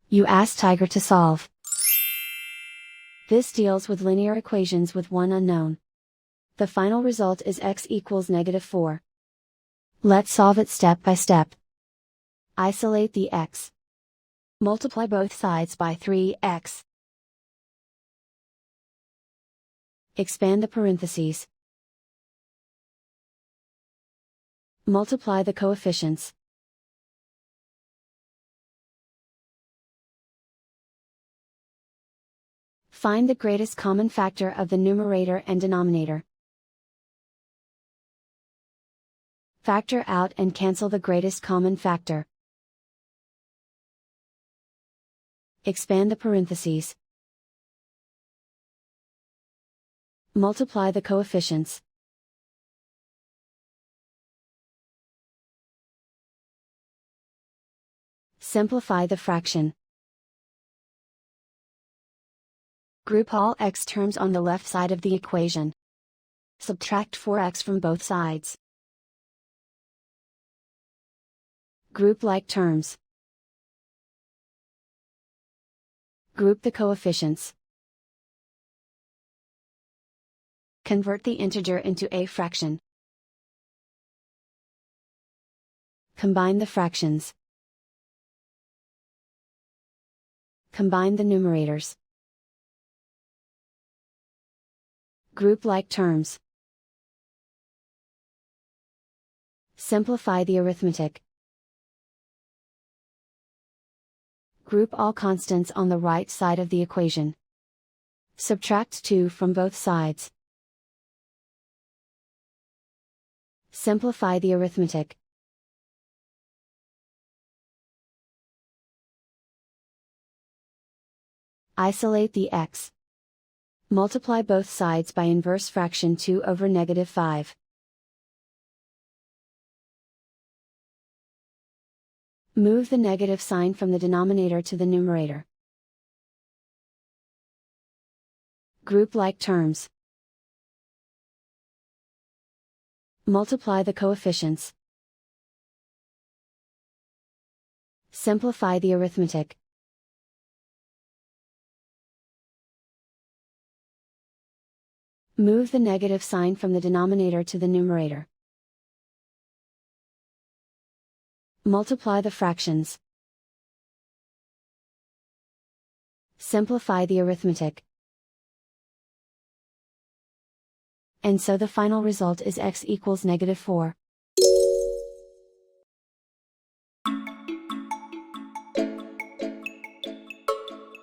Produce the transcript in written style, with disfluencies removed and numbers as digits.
You ask Tiger to solve. This deals with linear equations with one unknown. The final result is x equals -4. Let's solve it step by step. Isolate the x. Multiply both sides by 3x. Expand the parentheses. Multiply the coefficients. Find the greatest common factor of the numerator and denominator. Factor out and cancel the greatest common factor. Expand the parentheses. Multiply the coefficients. Simplify the fraction. Group all x terms on the left side of the equation. Subtract 4x from both sides. Group like terms. Group the coefficients. Convert the integer into a fraction. Combine the fractions. Combine the numerators. Group like terms. Simplify the arithmetic. Group all constants on the right side of the equation. Subtract 2 from both sides. Simplify the arithmetic. Isolate the x. Multiply both sides by inverse fraction 2 over -5. Move the negative sign from the denominator to the numerator. Group like terms. Multiply the coefficients. Simplify the arithmetic. Move the negative sign from the denominator to the numerator. Multiply the fractions. Simplify the arithmetic. And so the final result is x equals -4.